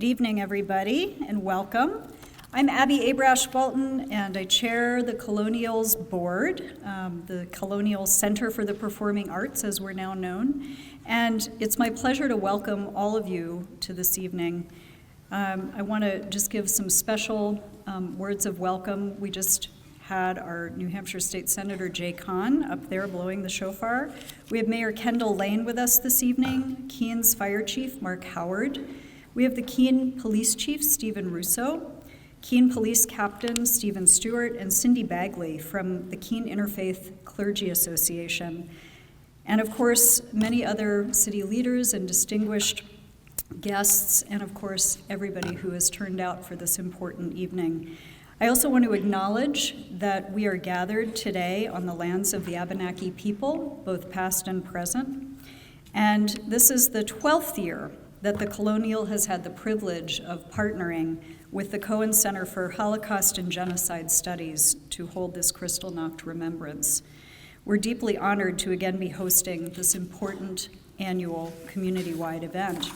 evening, everybody, and welcome. I'm Abby Abrash-Walton, and I chair the Colonial's board, the Colonial Center for the Performing Arts, as we're now known. And it's my pleasure to welcome all of you to this evening. I want to just give some special words of welcome. We just had our New Hampshire State Senator Jay Kahn up there blowing the shofar. We have Mayor Kendall Lane with us this evening, Keene's Fire Chief Mark Howard. We have the Keene Police Chief Stephen Russo, Keene Police Captain Stephen Stewart, and Cindy Bagley from the Keene Interfaith Clergy Association. And of course, many other city leaders and distinguished guests, and of course, everybody who has turned out for this important evening. I also want to acknowledge that we are gathered today on the lands of the Abenaki people, both past and present. And this is the 12th year that the Colonial has had the privilege of partnering with the Cohen Center for Holocaust and Genocide Studies to hold this Kristallnacht remembrance. We're deeply honored to again be hosting this important annual community-wide event.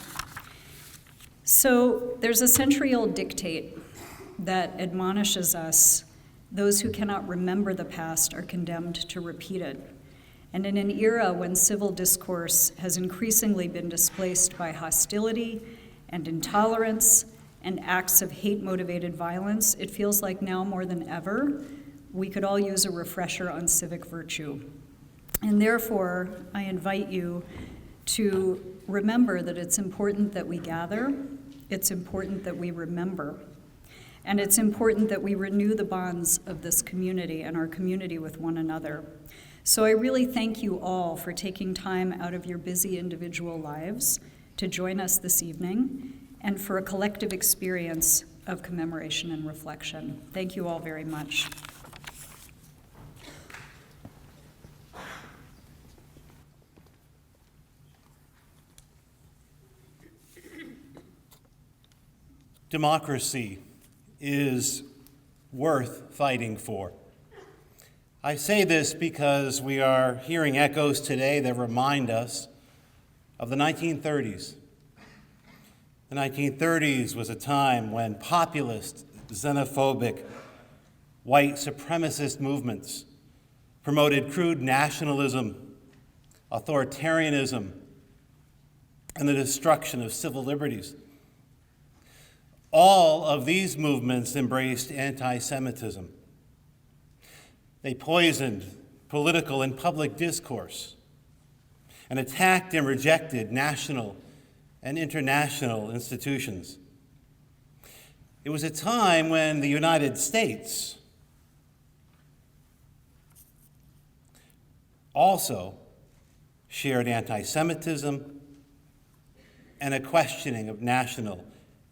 So there's a century-old dictate that admonishes us, those who cannot remember the past are condemned to repeat it. And in an era when civil discourse has increasingly been displaced by hostility and intolerance and acts of hate-motivated violence, it feels like now more than ever, we could all use a refresher on civic virtue. And therefore, I invite you to remember that it's important that we gather, it's important that we remember, and it's important that we renew the bonds of this community and our community with one another. So I really thank you all for taking time out of your busy individual lives to join us this evening and for a collective experience of commemoration and reflection. Thank you all very much. Democracy is worth fighting for. I say this because we are hearing echoes today that remind us of the 1930s. The 1930s was a time when populist, xenophobic, white supremacist movements promoted crude nationalism, authoritarianism, and the destruction of civil liberties. All of these movements embraced anti-Semitism. They poisoned political and public discourse and attacked and rejected national and international institutions. It was a time when the United States also shared anti-Semitism and a questioning of national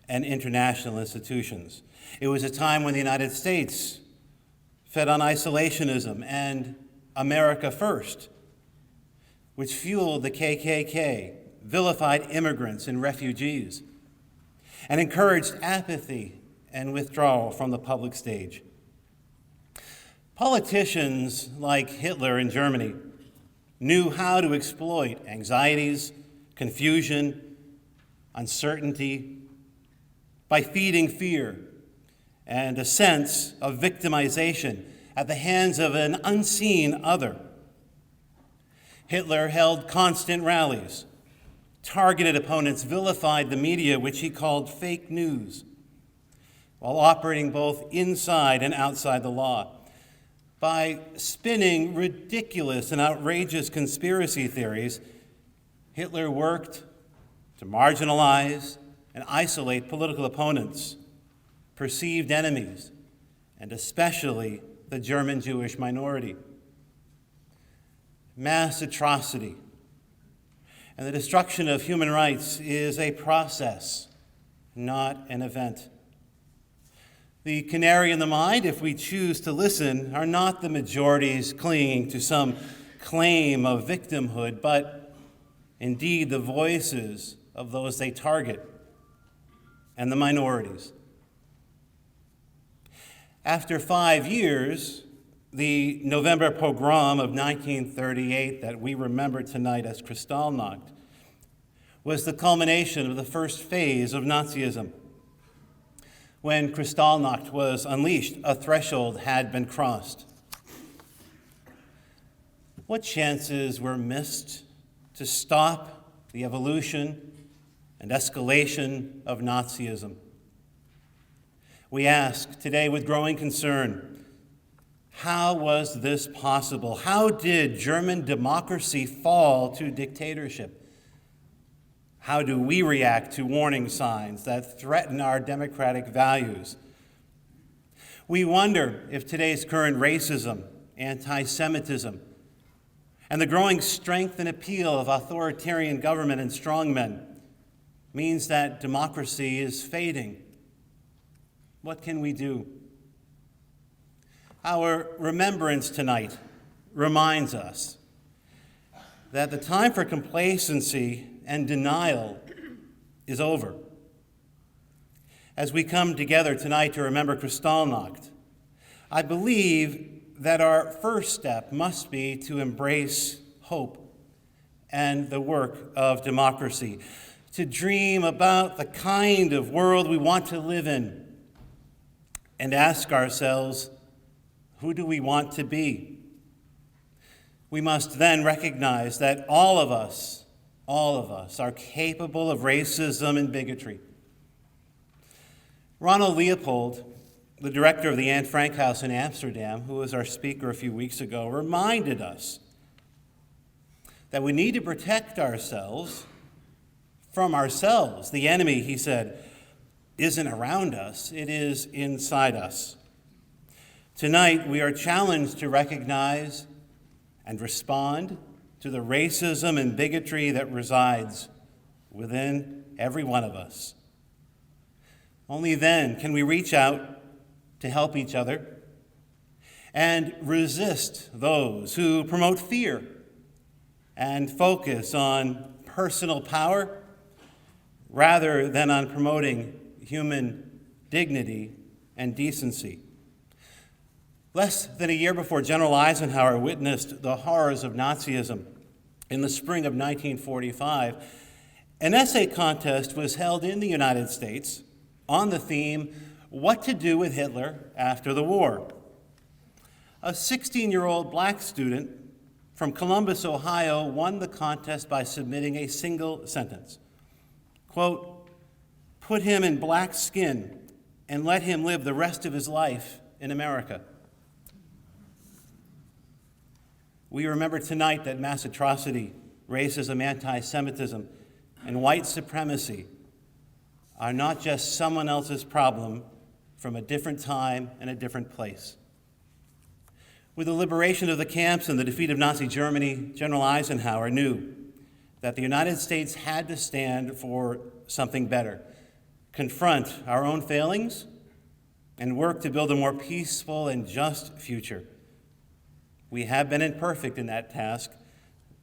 and international institutions. It was a time when the United States fed on isolationism and America First, which fueled the KKK, vilified immigrants and refugees, and encouraged apathy and withdrawal from the public stage. Politicians like Hitler in Germany knew how to exploit anxieties, confusion, uncertainty, by feeding fear and a sense of victimization at the hands of an unseen other. Hitler held constant rallies, targeted opponents, vilified the media, which he called fake news, while operating both inside and outside the law. By spinning ridiculous and outrageous conspiracy theories, Hitler worked to marginalize and isolate political opponents, perceived enemies, and especially the German Jewish minority. Mass atrocity and the destruction of human rights is a process, not an event. The canary in the mine, if we choose to listen, are not the majorities clinging to some claim of victimhood, but indeed the voices of those they target and the minorities. After 5 years, the November pogrom of 1938 that we remember tonight as Kristallnacht was the culmination of the first phase of Nazism. When Kristallnacht was unleashed, a threshold had been crossed. What chances were missed to stop the evolution and escalation of Nazism? We ask today with growing concern, how was this possible? How did German democracy fall to dictatorship? How do we react to warning signs that threaten our democratic values? We wonder if today's current racism, anti-Semitism, and the growing strength and appeal of authoritarian government and strongmen means that democracy is fading. What can we do? Our remembrance tonight reminds us that the time for complacency and denial is over. As we come together tonight to remember Kristallnacht, I believe that our first step must be to embrace hope and the work of democracy, to dream about the kind of world we want to live in, and ask ourselves, who do we want to be? We must then recognize that all of us are capable of racism and bigotry. Ronald Leopold, the director of the Anne Frank House in Amsterdam, who was our speaker a few weeks ago, reminded us that we need to protect ourselves from ourselves. The enemy, he said, isn't around us, it is inside us. Tonight, we are challenged to recognize and respond to the racism and bigotry that resides within every one of us. Only then can we reach out to help each other and resist those who promote fear and focus on personal power rather than on promoting human dignity and decency. Less than a year before General Eisenhower witnessed the horrors of Nazism in the spring of 1945, an essay contest was held in the United States on the theme, What to Do with Hitler After the War. A 16-year-old black student from Columbus, Ohio, won the contest by submitting a single sentence. Quote, "Put him in black skin and let him live the rest of his life in America." We remember tonight that mass atrocity, racism, anti-Semitism, and white supremacy are not just someone else's problem from a different time and a different place. With the liberation of the camps and the defeat of Nazi Germany, General Eisenhower knew that the United States had to stand for something better, confront our own failings, and work to build a more peaceful and just future. We have been imperfect in that task,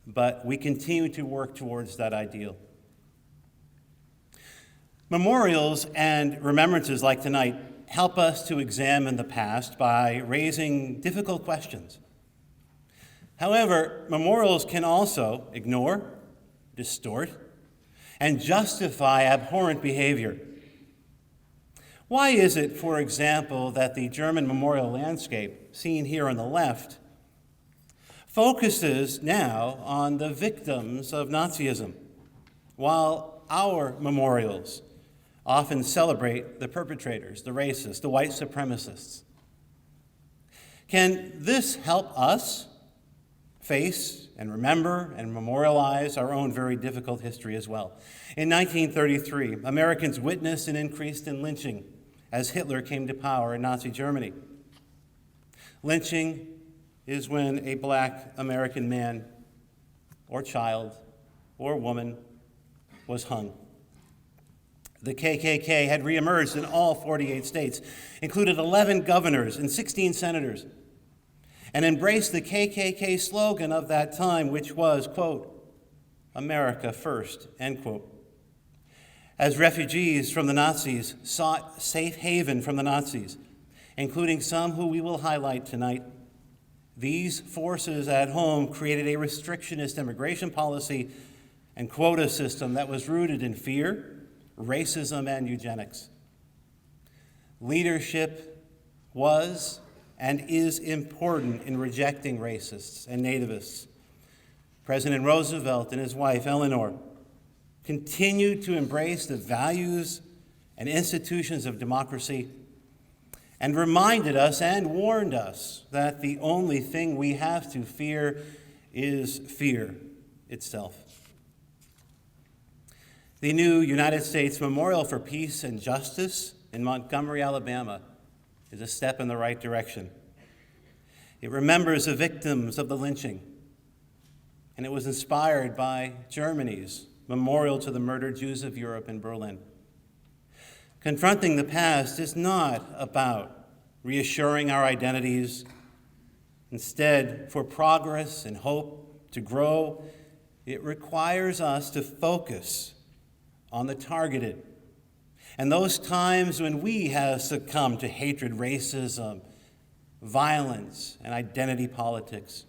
but we continue to work towards that ideal. Memorials and remembrances like tonight help us to examine the past by raising difficult questions. However, memorials can also ignore, distort, and justify abhorrent behavior. Why is it, for example, that the German memorial landscape, seen here on the left, focuses now on the victims of Nazism, while our memorials often celebrate the perpetrators, the racists, the white supremacists? Can this help us face and remember and memorialize our own very difficult history as well? In 1933, Americans witnessed an increase in lynching as Hitler came to power in Nazi Germany. Lynching is when a black American man or child or woman was hung. The KKK had reemerged in all 48 states, included 11 governors and 16 senators, and embraced the KKK slogan of that time, which was, quote, "America first," end quote. As refugees from the Nazis sought safe haven from the Nazis, including some who we will highlight tonight, these forces at home created a restrictionist immigration policy and quota system that was rooted in fear, racism, and eugenics. leadership was and is important in rejecting racists and nativists. President Roosevelt and his wife, Eleanor, continued to embrace the values and institutions of democracy and reminded us and warned us that the only thing we have to fear is fear itself. The new United States Memorial for Peace and Justice in Montgomery, Alabama, is a step in the right direction. It remembers the victims of the lynching, and it was inspired by Germany's Memorial to the Murdered Jews of Europe in Berlin. Confronting the past is not about reassuring our identities. Instead, for progress and hope to grow, it requires us to focus on the targeted and those times when we have succumbed to hatred, racism, violence, and identity politics.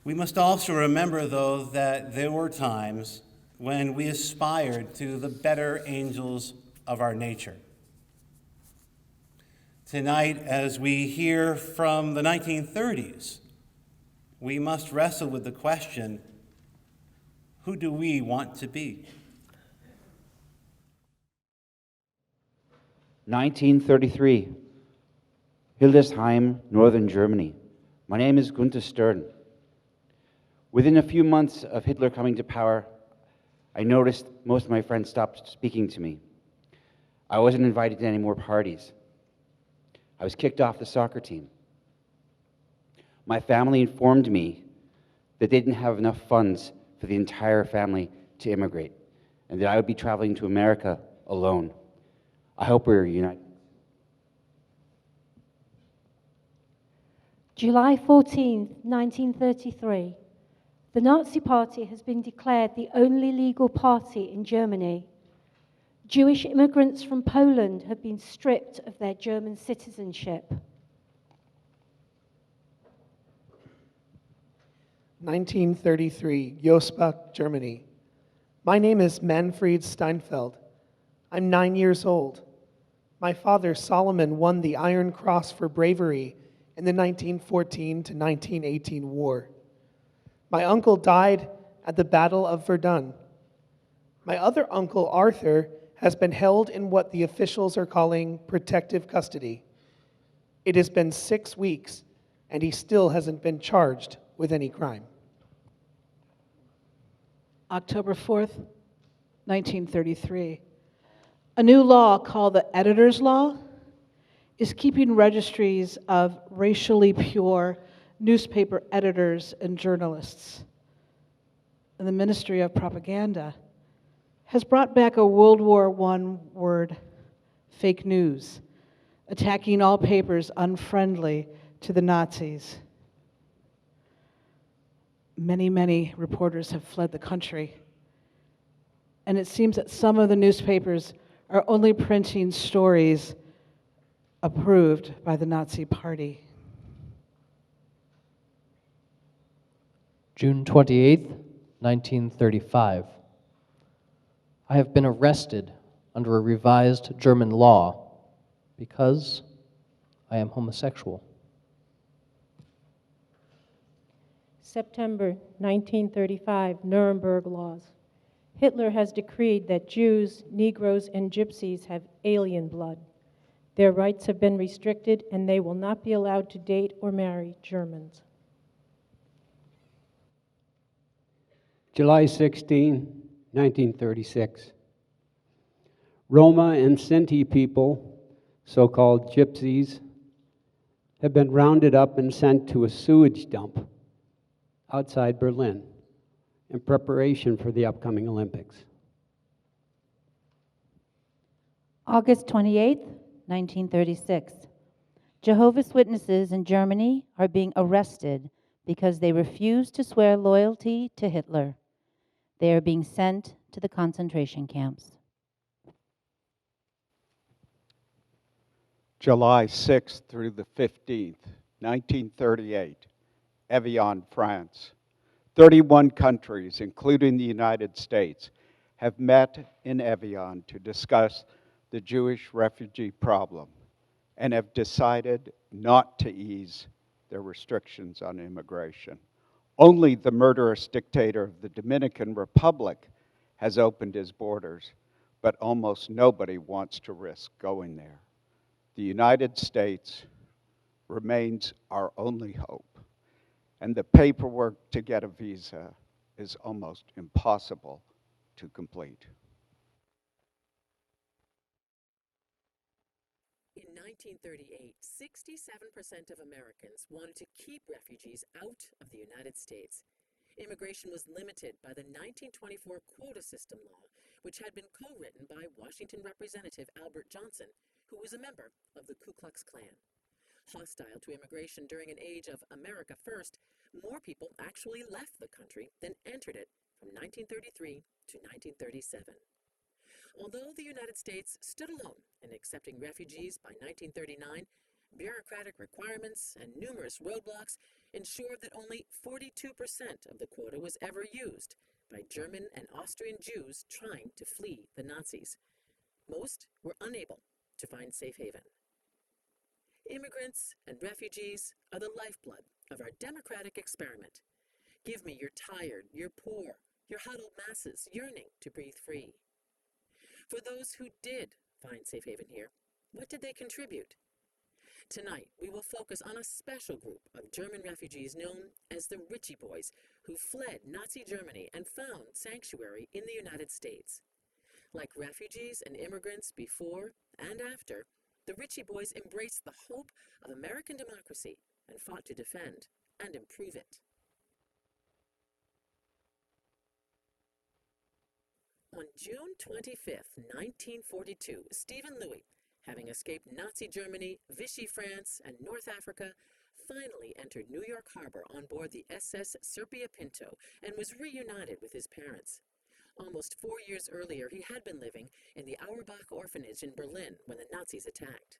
We must also remember, though, that there were times when we aspired to the better angels of our nature. Tonight, as we hear from the 1930s, we must wrestle with the question, who do we want to be? 1933, Hildesheim, Northern Germany. My name is Gunther Stern. Within a few months of Hitler coming to power, I noticed most of my friends stopped speaking to me. I wasn't invited to any more parties. I was kicked off the soccer team. My family informed me that they didn't have enough funds for the entire family to immigrate, and that I would be traveling to America alone. I hope we're united. July 14, 1933. The Nazi Party has been declared the only legal party in Germany. Jewish immigrants from Poland have been stripped of their German citizenship. 1933, Josbach, Germany. My name is Manfred Steinfeld. I'm 9 years old. My father, Solomon, won the Iron Cross for bravery in the 1914 to 1918 war. My uncle died at the Battle of Verdun. My other uncle, Arthur, has been held in what the officials are calling protective custody. It has been 6 weeks, and he still hasn't been charged with any crime. October 4th, 1933. A new law called the Editor's Law is keeping registries of racially pure newspaper editors and journalists. And the Ministry of Propaganda has brought back a World War I word, fake news, attacking all papers unfriendly to the Nazis. Many, many reporters have fled the country. And it seems that some of the newspapers are only printing stories approved by the Nazi Party. June 28th, 1935. I have been arrested under a revised German law because I am homosexual. September 1935, Nuremberg laws. Hitler has decreed that Jews, Negroes, and Gypsies have alien blood. Their rights have been restricted, and they will not be allowed to date or marry Germans. July 16, 1936. Roma and Sinti people, so-called gypsies, have been rounded up and sent to a sewage dump outside Berlin in preparation for the upcoming Olympics. August 28, 1936. Jehovah's Witnesses in Germany are being arrested because they refuse to swear loyalty to Hitler. They are being sent to the concentration camps. July 6th through the 15th, 1938, Evian, France. 31 countries, including the United States, have met in Evian to discuss the Jewish refugee problem and have decided not to ease their restrictions on immigration. Only the murderous dictator of the Dominican Republic has opened his borders, but almost nobody wants to risk going there. The United States remains our only hope, and the paperwork to get a visa is almost impossible to complete. In 1938, 67% of Americans wanted to keep refugees out of the United States. Immigration was limited by the 1924 quota system law, which had been co-written by Washington Representative Albert Johnson, who was a member of the Ku Klux Klan. Hostile to immigration during an age of America First, more people actually left the country than entered it from 1933 to 1937. Although the United States stood alone in accepting refugees by 1939, bureaucratic requirements and numerous roadblocks ensured that only 42% of the quota was ever used by German and Austrian Jews trying to flee the Nazis. Most were unable to find safe haven. Immigrants and refugees are the lifeblood of our democratic experiment. Give me your tired, your poor, your huddled masses yearning to breathe free. For those who did find safe haven here, what did they contribute? Tonight, we will focus on a special group of German refugees known as the Ritchie Boys, who fled Nazi Germany and found sanctuary in the United States. Like refugees and immigrants before and after, the Ritchie Boys embraced the hope of American democracy and fought to defend and improve it. On June 25th, 1942, Stephen Louis, having escaped Nazi Germany, Vichy France, and North Africa, finally entered New York Harbor on board the SS Serpia Pinto and was reunited with his parents. Almost 4 years earlier, he had been living in the Auerbach orphanage in Berlin when the Nazis attacked.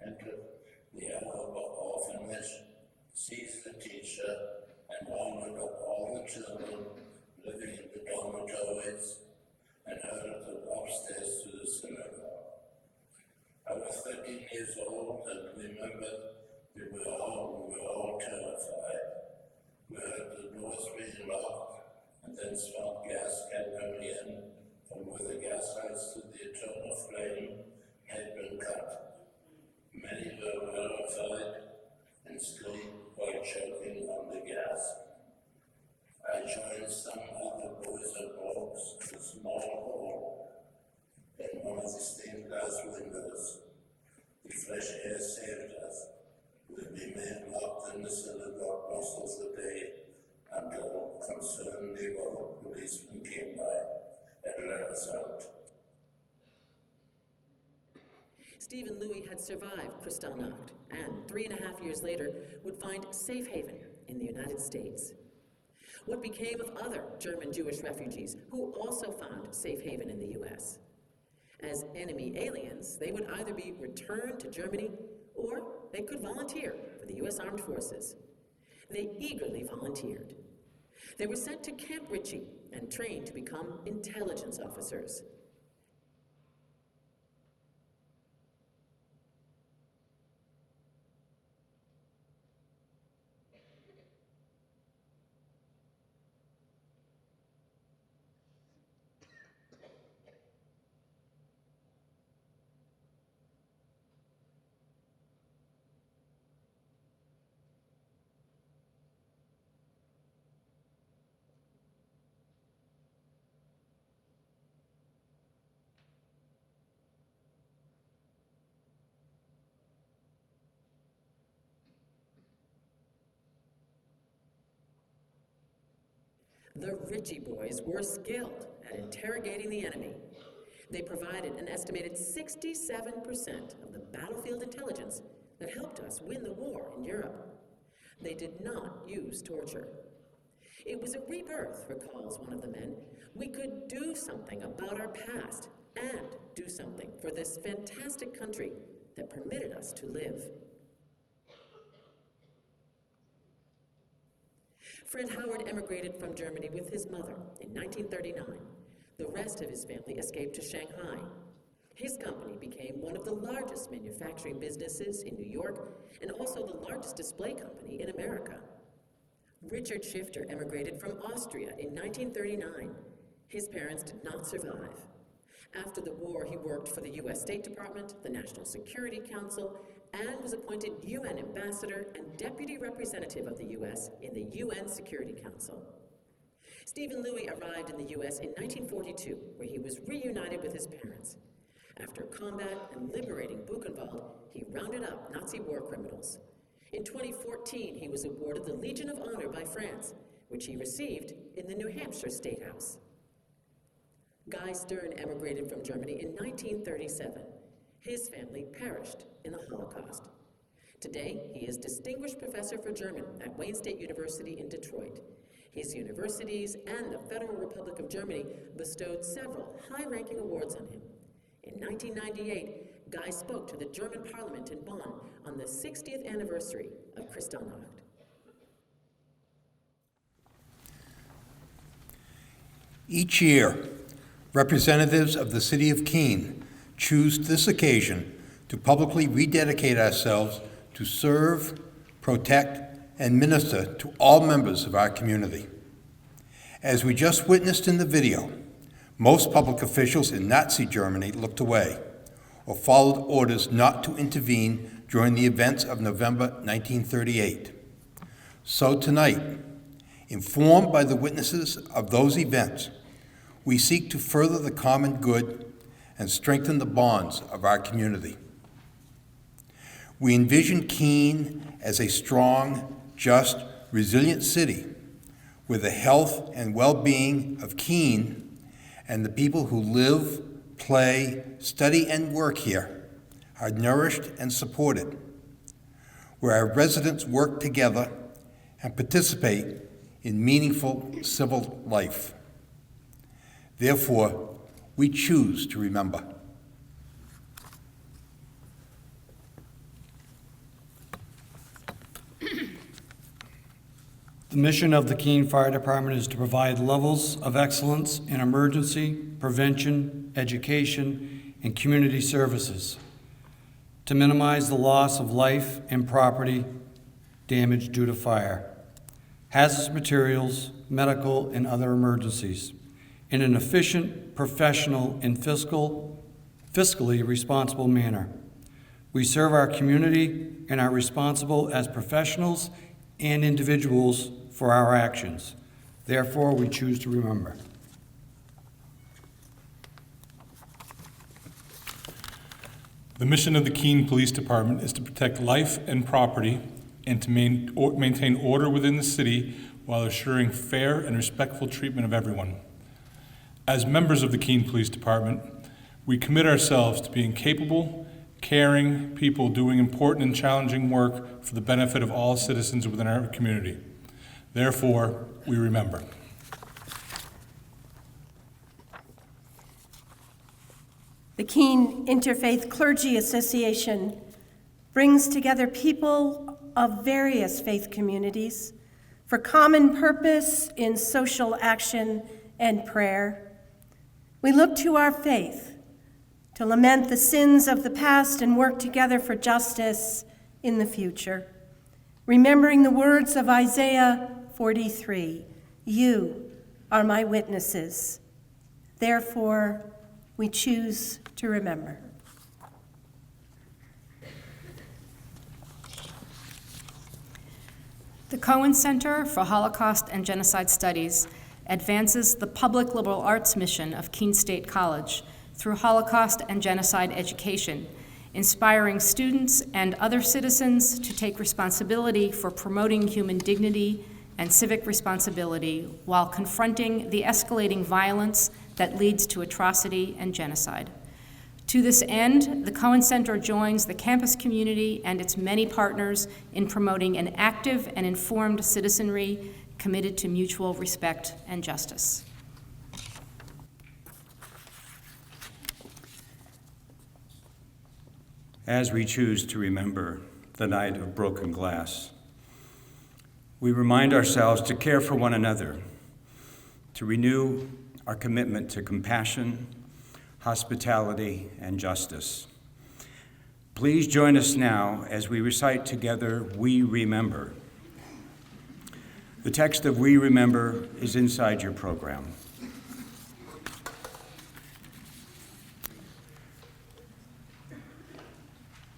entered the Alba orphanage, seized the teacher, and rounded up all the children living in the dormitories and herded them upstairs to the synagogue. I was 13 years old and remembered we were all terrified. We heard the doors being locked and then smelled gas coming in from where the gas lines to the eternal flame had been cut. Many were horrified and screamed while choking on the gas. I joined some other boys and girls in a small hall in one of the stained glass windows. The fresh air saved us. We remained locked in the synagogue most of the day until concerned neighborhood policemen came by and let us out. Stephen Louis had survived Kristallnacht and 3.5 years later would find safe haven in the United States. What became of other German Jewish refugees who also found safe haven in the U.S.? As enemy aliens, they would either be returned to Germany or they could volunteer for the U.S. Armed Forces. They eagerly volunteered. They were sent to Camp Ritchie and trained to become intelligence officers. The Ritchie boys were skilled at interrogating the enemy. They provided an estimated 67% of the battlefield intelligence that helped us win the war in Europe. They did not use torture. It was a rebirth, recalls one of the men. We could do something about our past and do something for this fantastic country that permitted us to live. Fred Howard emigrated from Germany with his mother in 1939. The rest of his family escaped to Shanghai. His company became one of the largest manufacturing businesses in New York and also the largest display company in America. Richard Shifter emigrated from Austria in 1939. His parents did not survive. After the war, he worked for the U.S. State Department, the National Security Council, and was appointed UN Ambassador and Deputy Representative of the U.S. in the UN Security Council. Stephen Louis arrived in the U.S. in 1942, where he was reunited with his parents. After combat and liberating Buchenwald, he rounded up Nazi war criminals. In 2014, he was awarded the Legion of Honor by France, which he received in the New Hampshire State House. Guy Stern emigrated from Germany in 1937. His family perished in the Holocaust. Today, he is Distinguished Professor for German at Wayne State University in Detroit. His universities and the Federal Republic of Germany bestowed several high-ranking awards on him. In 1998, Guy spoke to the German Parliament in Bonn on the 60th anniversary of Kristallnacht. Each year, representatives of the city of Keene choose this occasion to publicly rededicate ourselves to serve, protect, and minister to all members of our community. As we just witnessed in the video, most public officials in Nazi Germany looked away or followed orders not to intervene during the events of November 1938. So tonight, informed by the witnesses of those events, we seek to further the common good and strengthen the bonds of our community. We envision Keene as a strong, just, resilient city where the health and well-being of Keene and the people who live, play, study, and work here are nourished and supported, where our residents work together and participate in meaningful civil life. Therefore, we choose to remember. The mission of the Keene Fire Department is to provide levels of excellence in emergency, prevention, education, and community services, to minimize the loss of life and property damage due to fire, hazardous materials, medical, and other emergencies, in an efficient, professional, and fiscally responsible manner. We serve our community and are responsible as professionals and individuals for our actions. Therefore, we choose to remember. The mission of the Keene Police Department is to protect life and property and to maintain order within the city while assuring fair and respectful treatment of everyone. As members of the Keene Police Department, we commit ourselves to being capable, caring people doing important and challenging work for the benefit of all citizens within our community. Therefore, we remember. The Keene Interfaith Clergy Association brings together people of various faith communities for common purpose in social action and prayer. We look to our faith to lament the sins of the past and work together for justice in the future, remembering the words of Isaiah 43, "You are my witnesses." Therefore, we choose to remember. The Cohen Center for Holocaust and Genocide Studies advances the public liberal arts mission of Keene State College through Holocaust and genocide education, inspiring students and other citizens to take responsibility for promoting human dignity and civic responsibility while confronting the escalating violence that leads to atrocity and genocide. To this end, the Cohen Center joins the campus community and its many partners in promoting an active and informed citizenry committed to mutual respect and justice. As we choose to remember the night of broken glass, we remind ourselves to care for one another, to renew our commitment to compassion, hospitality, and justice. Please join us now as we recite together We Remember. The text of We Remember is inside your program.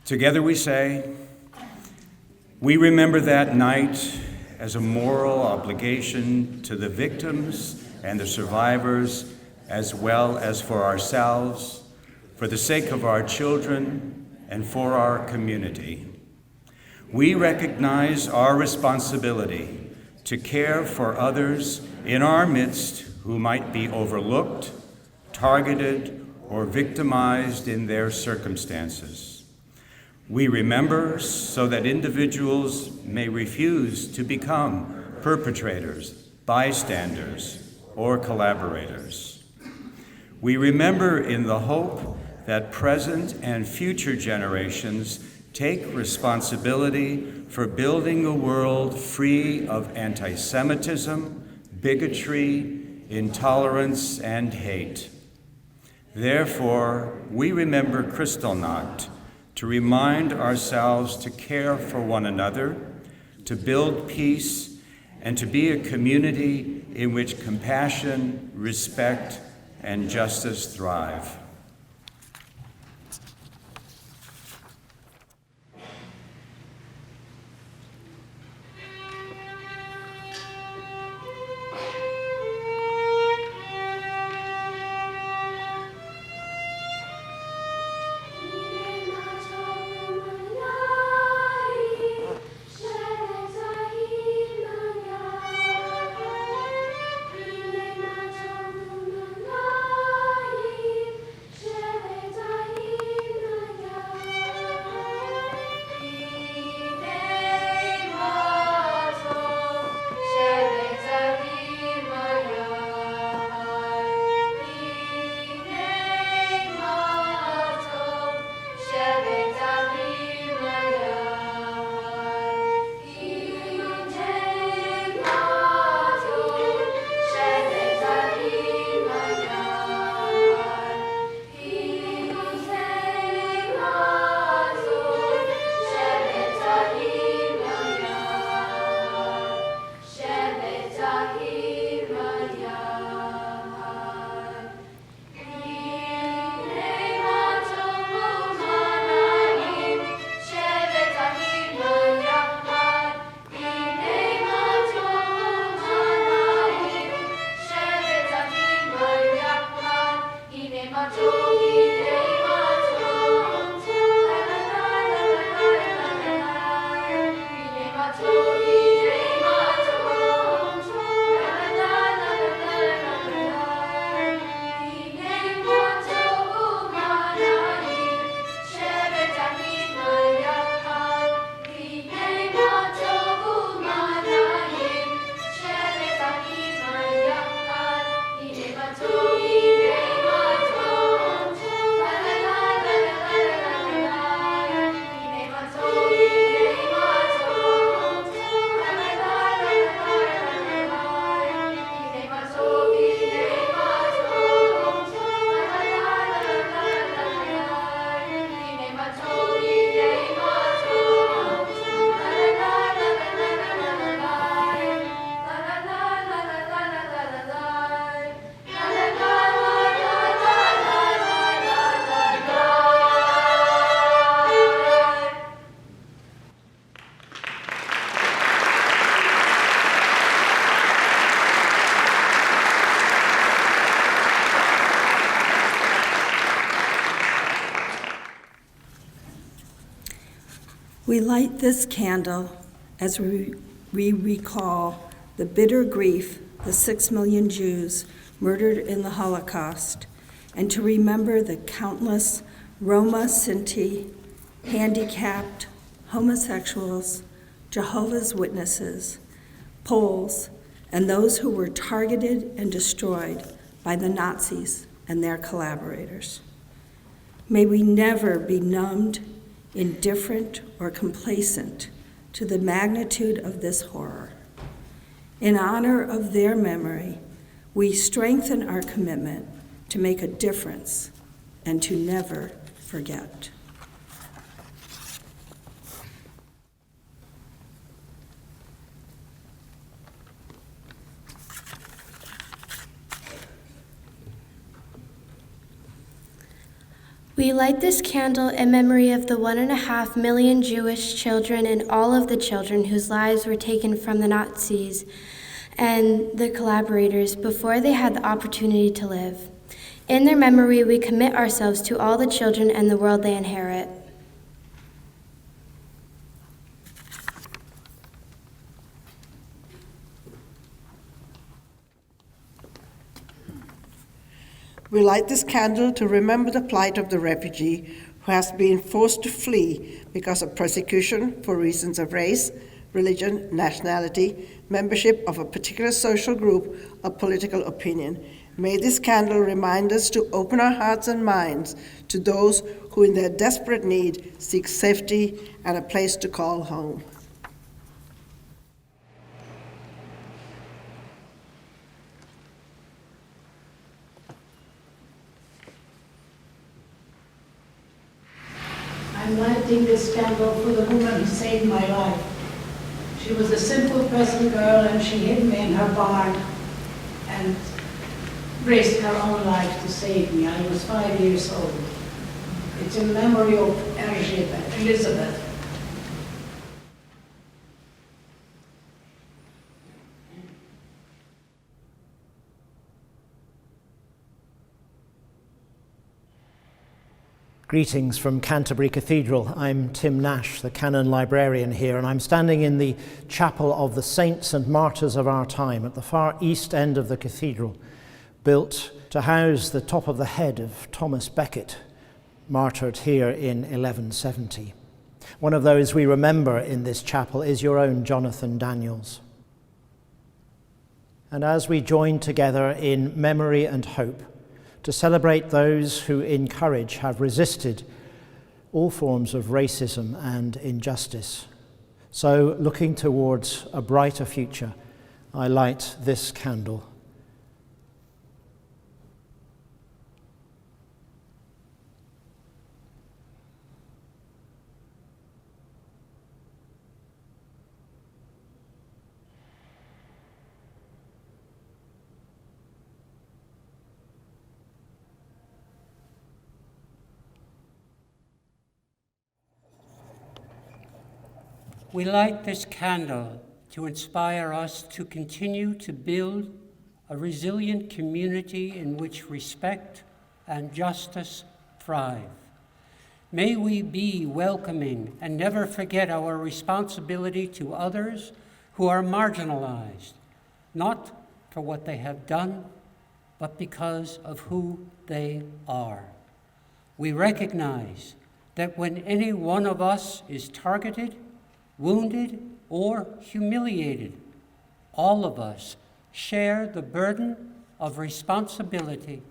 Together we say, we remember that night as a moral obligation to the victims and the survivors, as well as for ourselves, for the sake of our children, and for our community. We recognize our responsibility to care for others in our midst who might be overlooked, targeted, or victimized in their circumstances. We remember so that individuals may refuse to become perpetrators, bystanders, or collaborators. We remember in the hope that present and future generations take responsibility for building a world free of anti-Semitism, bigotry, intolerance, and hate. Therefore, we remember Kristallnacht to remind ourselves to care for one another, to build peace, and to be a community in which compassion, respect, and justice thrive. We light this candle as we recall the bitter grief the 6 million Jews murdered in the Holocaust, and to remember the countless Roma, Sinti, handicapped, homosexuals, Jehovah's Witnesses, Poles, and those who were targeted and destroyed by the Nazis and their collaborators. May we never be numbed, indifferent, or complacent to the magnitude of this horror. In honor of their memory, we strengthen our commitment to make a difference and to never forget. We light this candle in memory of the 1.5 million Jewish children and all of the children whose lives were taken from the Nazis and their collaborators before they had the opportunity to live. In their memory, we commit ourselves to all the children and the world they inherit. We light this candle to remember the plight of the refugee who has been forced to flee because of persecution for reasons of race, religion, nationality, membership of a particular social group, or political opinion. May this candle remind us to open our hearts and minds to those who in their desperate need seek safety and a place to call home. I'm lighting this candle for the woman who saved my life. She was a simple peasant girl, and she hid me in her barn and risked her own life to save me. I was 5 years old. It's in memory of Elizabeth. Greetings from Canterbury Cathedral. I'm Tim Nash, the canon librarian here, and I'm standing in the chapel of the saints and martyrs of our time at the far east end of the cathedral, built to house the top of the head of Thomas Becket, martyred here in 1170. One of those we remember in this chapel is your own Jonathan Daniels. And as we join together in memory and hope, to celebrate those who in courage have resisted all forms of racism and injustice. So, looking towards a brighter future, I light this candle. We light this candle to inspire us to continue to build a resilient community in which respect and justice thrive. May we be welcoming and never forget our responsibility to others who are marginalized, not for what they have done, but because of who they are. We recognize that when any one of us is targeted, wounded, or humiliated, all of us share the burden of responsibility.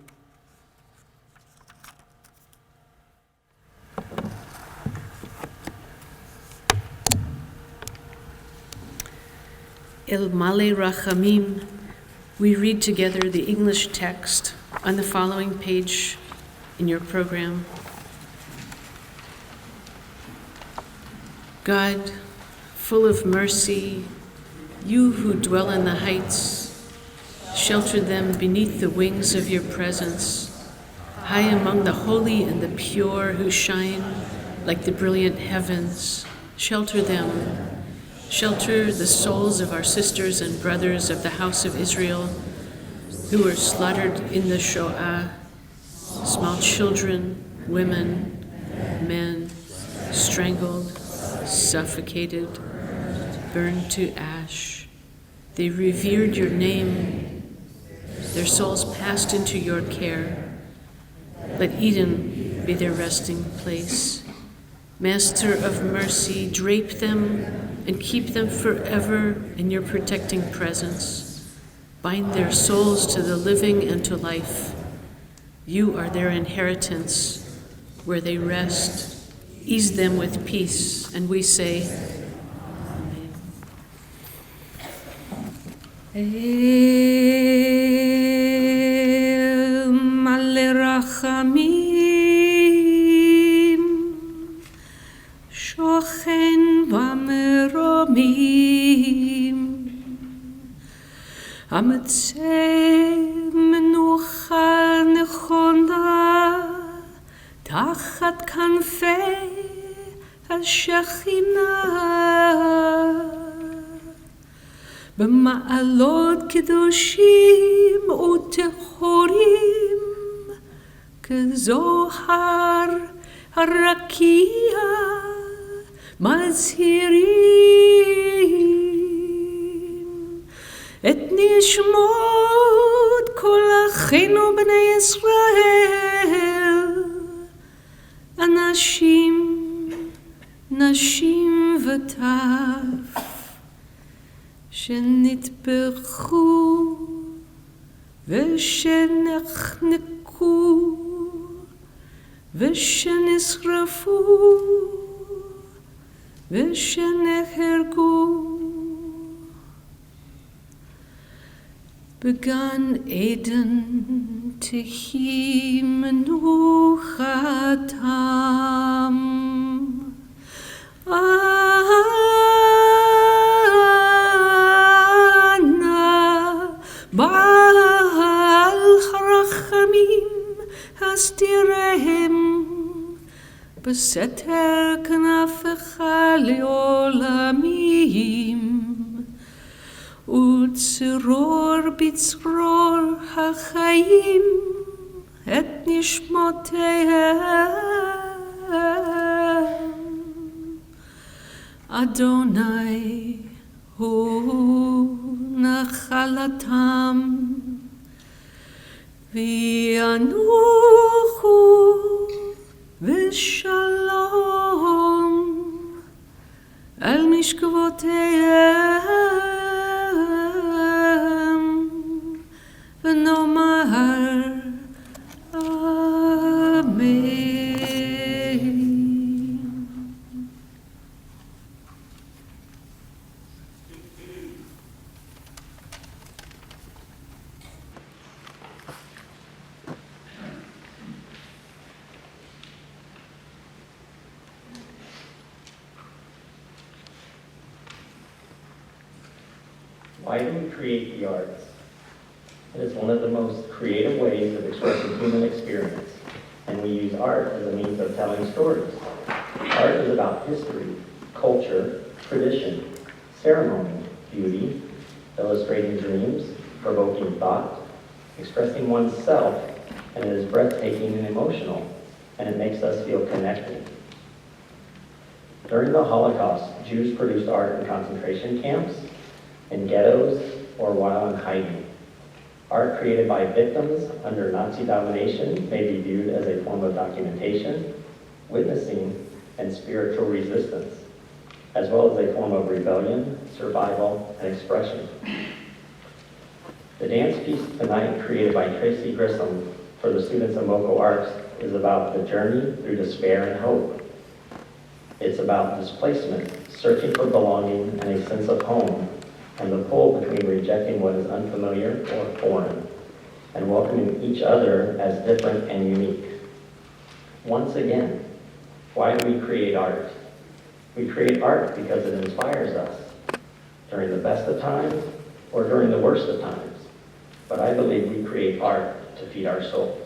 El Male Rachamim, we read together the English text on the following page in your program. God, full of mercy, you who dwell in the heights, shelter them beneath the wings of your presence, high among the holy and the pure who shine like the brilliant heavens. Shelter them. Shelter the souls of our sisters and brothers of the house of Israel who were slaughtered in the Shoah, small children, women, men, strangled, suffocated, burned to ash. They revered your name. Their souls passed into your care. Let Eden be their resting place. Master of mercy, drape them and keep them forever in your protecting presence. Bind their souls to the living and to life. You are their inheritance, where they rest. Ease them with peace, and we say, Amen. Male rachamim, shochen v'meromim, ametzeh menucha nechona, tachat kanfei השכינה במעלות קדושים וטהורים כזוהר הרקיע מזהירים את נשמות כל אחינו בני ישראל אנשים נשים וטף שנטבחו ושנחנקו ושנשרפו ושנהרגו בגן עדן תהי מנוחתם Ana Baal Harachamim Hastirehim Beseter Knafecha Leolamim Utzror Bitzror HaChaim Et Nishmotehem Adonai hu nachalatam v'yanuchu v'shalom el mishkavotehem v'nomar Amen. Why do we create the arts? It is one of the most creative ways of expressing human experience, and we use art as a means of telling stories. Art is about history, culture, tradition, ceremony, beauty, illustrating dreams, provoking thought, expressing oneself, and it is breathtaking and emotional, and it makes us feel connected. During the Holocaust, Jews produced art in concentration camps, in ghettos, or while in hiding. Art created by victims under Nazi domination may be viewed as a form of documentation, witnessing, and spiritual resistance, as well as a form of rebellion, survival, and expression. The dance piece tonight, created by Tracy Grissom for the students of Moco Arts, is about the journey through despair and hope. It's about displacement, searching for belonging and a sense of home, and the pull between rejecting what is unfamiliar or foreign, and welcoming each other as different and unique. Once again, why do we create art? We create art because it inspires us, during the best of times or during the worst of times. But I believe we create art to feed our souls.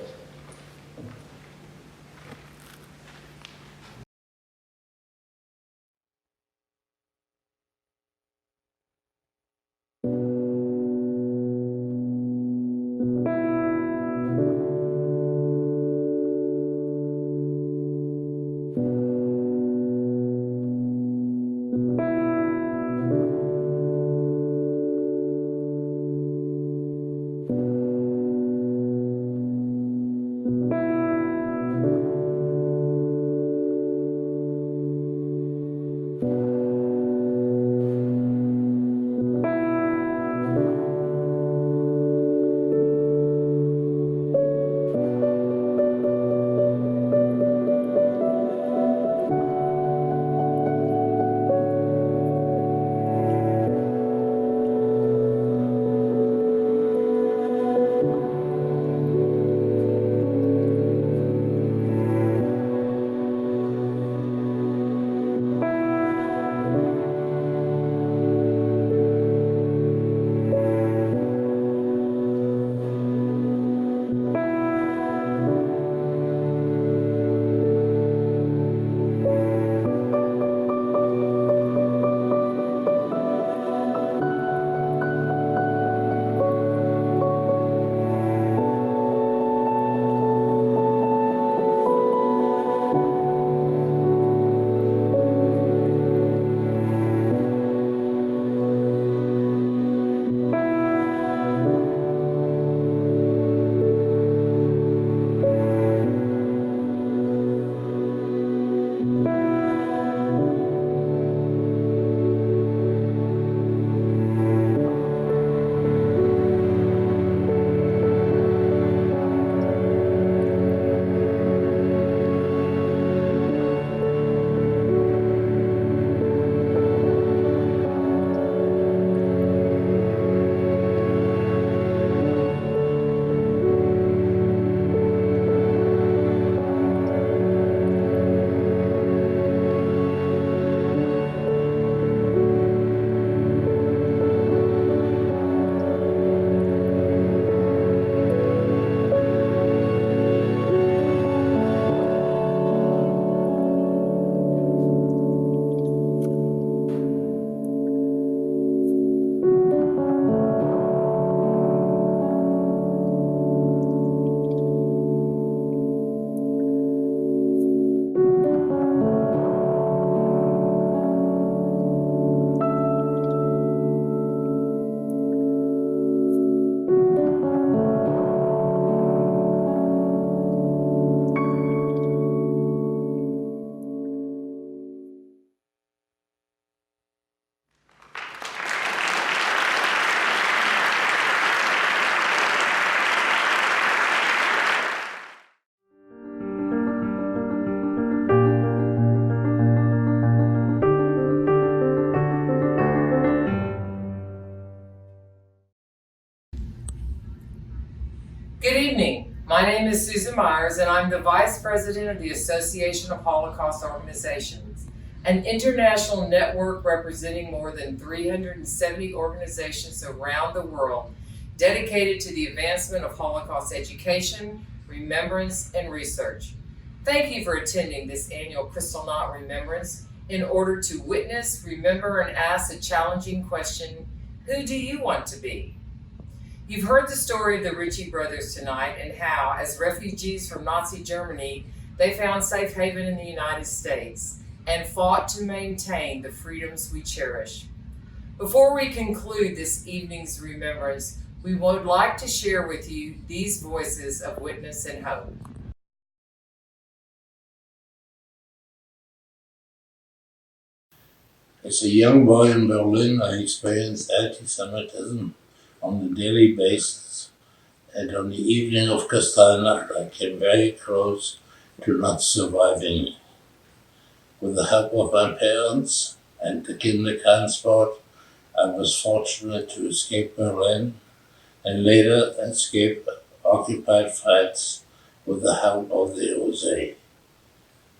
Good evening. My name is Susan Myers, and I'm the Vice President of the Association of Holocaust Organizations, an international network representing more than 370 organizations around the world dedicated to the advancement of Holocaust education, remembrance, and research. Thank you for attending this annual Kristallnacht Remembrance in order to witness, remember, and ask the challenging question, who do you want to be? You've heard the story of the Ritchie brothers tonight and how, as refugees from Nazi Germany, they found safe haven in the United States and fought to maintain the freedoms we cherish. Before we conclude this evening's remembrance, we would like to share with you these voices of witness and hope. As a young boy in Berlin, I experienced anti-Semitism on a daily basis, and on the evening of Kristallnacht, I came very close to not surviving it. With the help of my parents and the kindertransport, I was fortunate to escape Berlin and later escape occupied France with the help of the USA.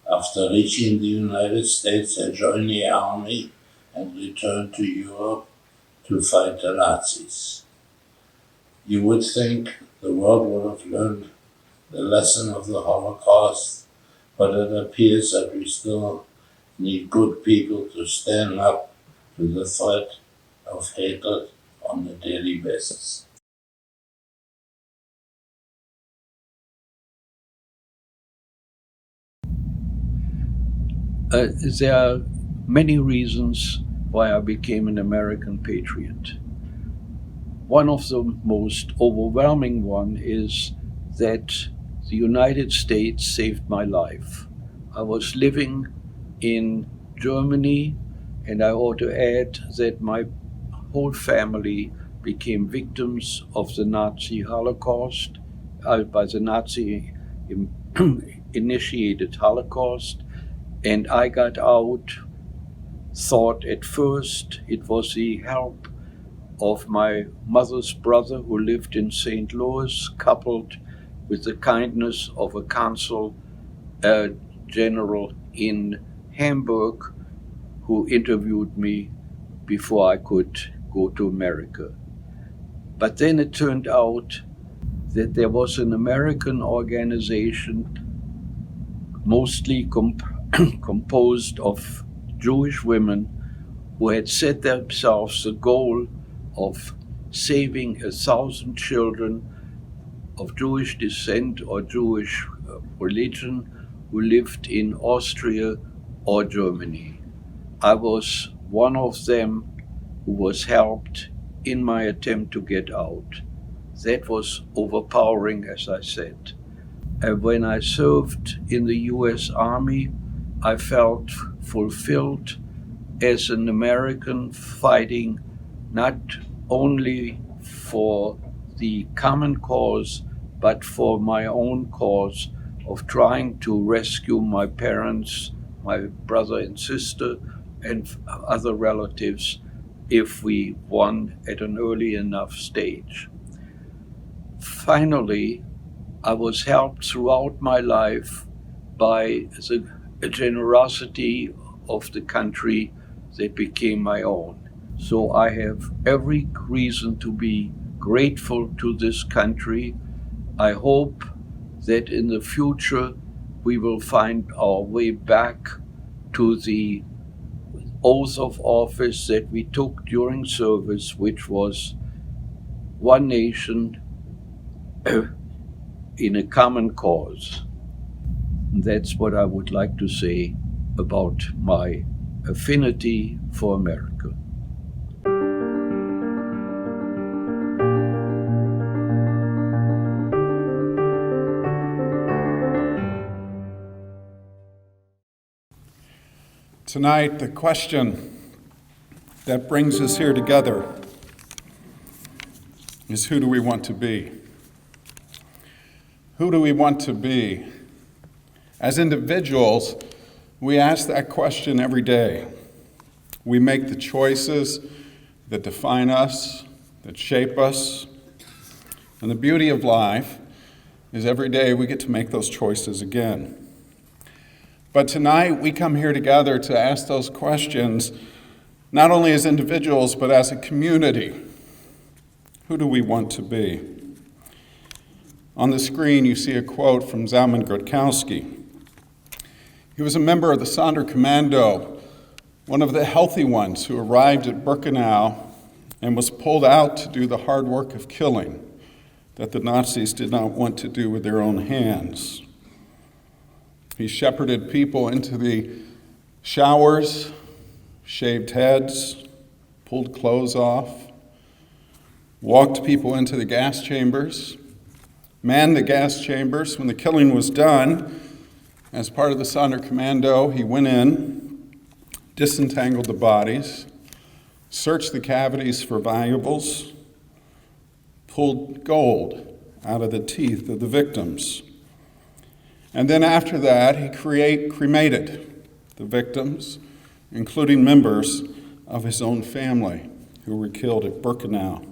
After reaching the United States, I joined the army and returned to Europe to fight the Nazis. You would think the world would have learned the lesson of the Holocaust, but it appears that we still need good people to stand up to the threat of hatred on a daily basis. There are many reasons why I became an American patriot. One of the most overwhelming one is that the United States saved my life. I was living in Germany, and I ought to add that my whole family became victims of the Nazi Holocaust, by the Nazi initiated Holocaust, and I got out, thought at first it was the help of my mother's brother who lived in St. Louis, coupled with the kindness of a consul general in Hamburg who interviewed me before I could go to America. But then it turned out that there was an American organization mostly composed of Jewish women who had set themselves the goal of saving 1,000 children of Jewish descent or Jewish religion who lived in Austria or Germany. I was one of them who was helped in my attempt to get out. That was overpowering, as I said. And when I served in the US Army, I felt fulfilled as an American fighting not only for the common cause, but for my own cause of trying to rescue my parents, my brother and sister, and other relatives if we won at an early enough stage. Finally, I was helped throughout my life by the generosity of the country that became my own. So I have every reason to be grateful to this country. I hope that in the future we will find our way back to the oath of office that we took during service, which was one nation in a common cause. And that's what I would like to say about my affinity for America. Tonight, the question that brings us here together is, who do we want to be? Who do we want to be? As individuals, we ask that question every day. We make the choices that define us, that shape us. And the beauty of life is every day we get to make those choices again. But tonight we come here together to ask those questions, not only as individuals, but as a community. Who do we want to be? On the screen you see a quote from Zalman Grodkowski. He was a member of the Sonderkommando, one of the healthy ones who arrived at Birkenau and was pulled out to do the hard work of killing that the Nazis did not want to do with their own hands. He shepherded people into the showers, shaved heads, pulled clothes off, walked people into the gas chambers, manned the gas chambers. When the killing was done, as part of the Sonderkommando, he went in, disentangled the bodies, searched the cavities for valuables, pulled gold out of the teeth of the victims. And then after that, he cremated the victims, including members of his own family who were killed at Birkenau.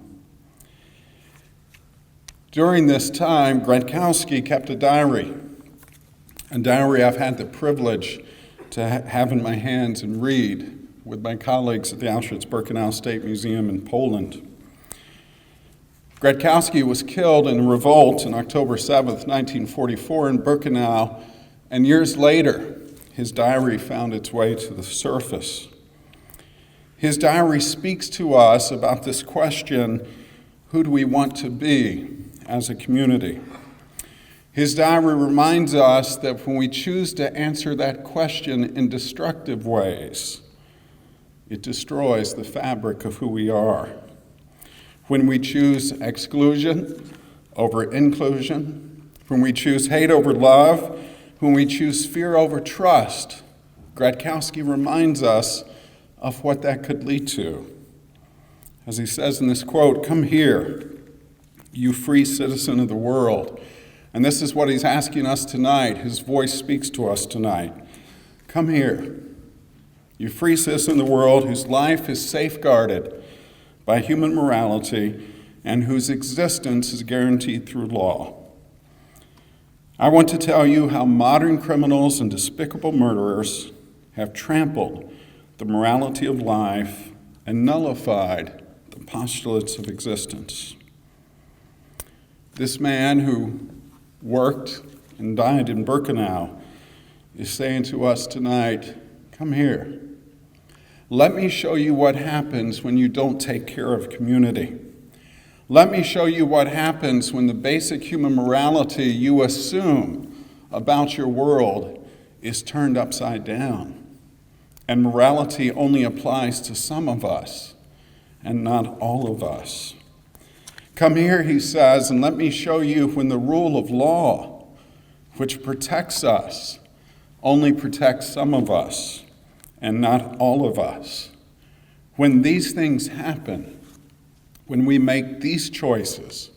During this time, Grodkowski kept a diary I've had the privilege to have in my hands and read with my colleagues at the Auschwitz-Birkenau State Museum in Poland. Grodkowski was killed in a revolt on October 7th, 1944 in Birkenau, and years later, his diary found its way to the surface. His diary speaks to us about this question, who do we want to be as a community? His diary reminds us that when we choose to answer that question in destructive ways, it destroys the fabric of who we are. When we choose exclusion over inclusion, when we choose hate over love, when we choose fear over trust, Grodkowski reminds us of what that could lead to. As he says in this quote, "Come here, you free citizen of the world." And this is what he's asking us tonight. His voice speaks to us tonight. Come here, you free citizen of the world whose life is safeguarded by human morality and whose existence is guaranteed through law. I want to tell you how modern criminals and despicable murderers have trampled the morality of life and nullified the postulates of existence. This man who worked and died in Birkenau is saying to us tonight, come here. Let me show you what happens when you don't take care of community. Let me show you what happens when the basic human morality you assume about your world is turned upside down. And morality only applies to some of us and not all of us. Come here, he says, and let me show you when the rule of law, which protects us, only protects some of us and not all of us. When these things happen, when we make these choices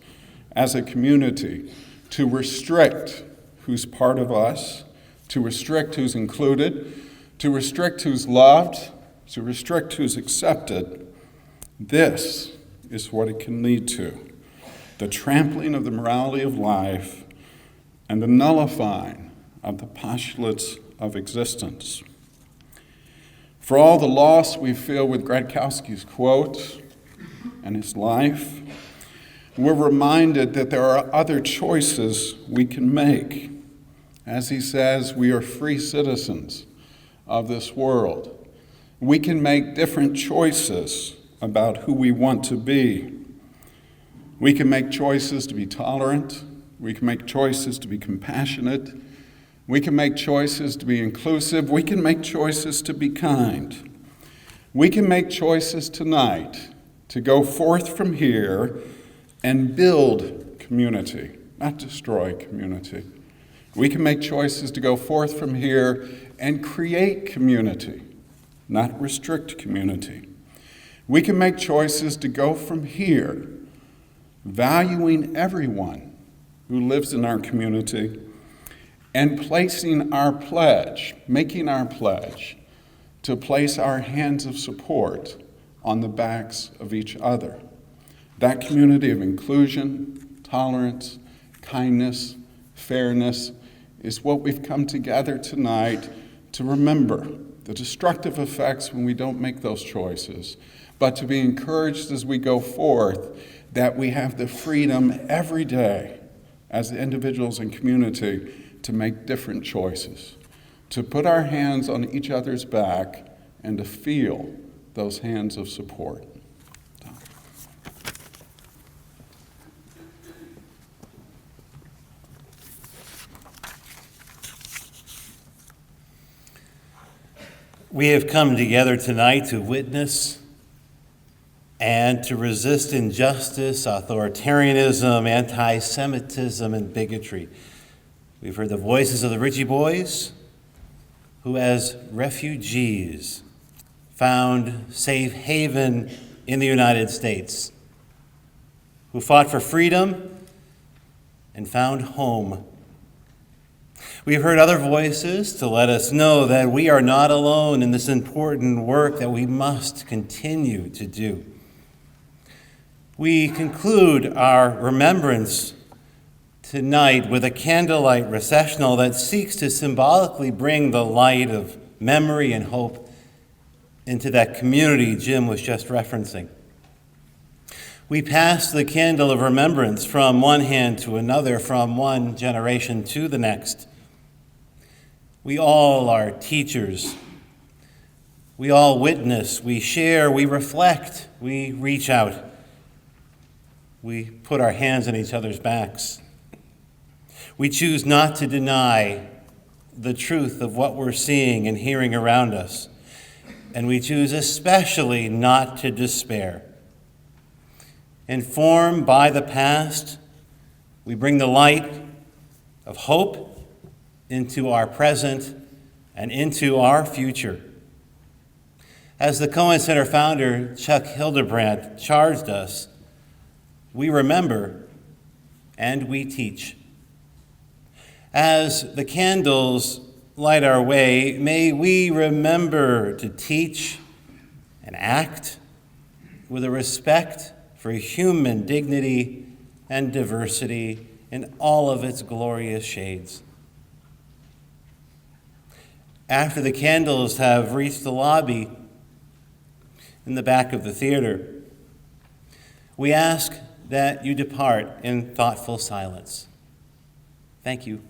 as a community to restrict who's part of us, to restrict who's included, to restrict who's loved, to restrict who's accepted, this is what it can lead to. The trampling of the morality of life and the nullifying of the postulates of existence. For all the loss we feel with Grodkowski's quote and his life, we're reminded that there are other choices we can make. As he says, we are free citizens of this world. We can make different choices about who we want to be. We can make choices to be tolerant. We can make choices to be compassionate. We can make choices to be inclusive. We can make choices to be kind. We can make choices tonight to go forth from here and build community, not destroy community. We can make choices to go forth from here and create community, not restrict community. We can make choices to go from here, valuing everyone who lives in our community, and placing our pledge, making our pledge, to place our hands of support on the backs of each other. That community of inclusion, tolerance, kindness, fairness is what we've come together tonight to remember, the destructive effects when we don't make those choices, but to be encouraged as we go forth that we have the freedom every day as individuals and community to make different choices, to put our hands on each other's back and to feel those hands of support. We have come together tonight to witness and to resist injustice, authoritarianism, anti-Semitism, and bigotry. We've heard the voices of the Ritchie boys, who as refugees found safe haven in the United States, who fought for freedom and found home. We've heard other voices to let us know that we are not alone in this important work that we must continue to do. We conclude our remembrance tonight with a candlelight recessional that seeks to symbolically bring the light of memory and hope into that community Jim was just referencing. We pass the candle of remembrance from one hand to another, from one generation to the next. We all are teachers. We all witness, we share, we reflect, we reach out. We put our hands on each other's backs. We choose not to deny the truth of what we're seeing and hearing around us. And we choose especially not to despair. Informed by the past, we bring the light of hope into our present and into our future. As the Cohen Center founder, Chuck Hildebrandt, charged us, we remember and we teach. As the candles light our way, may we remember to teach and act with a respect for human dignity and diversity in all of its glorious shades. After the candles have reached the lobby in the back of the theater, we ask that you depart in thoughtful silence. Thank you.